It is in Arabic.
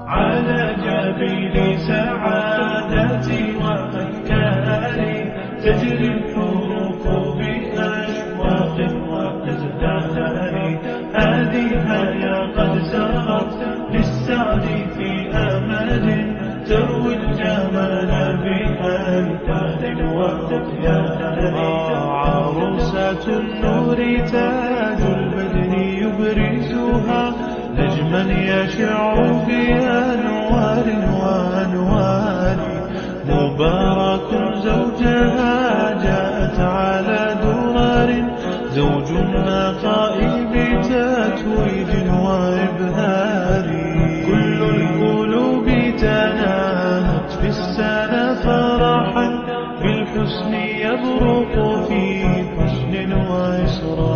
على جبين سعادتي وأفكاري تجري الحروف بأشواق وأزدهار. هذه الحياة قد سرت للسعد في أمل تروي الجمال بأيتاد وأطيار. عروسة النور تاج البدر يبرزها نجما يشع في أنوار وأنوار. مبارك زوجها جاءت على درار زوج النقاء بتتويج وإبهار. كل القلوب تناهت في السنة فرحا بالحسن يبرق في حسن وإسرار.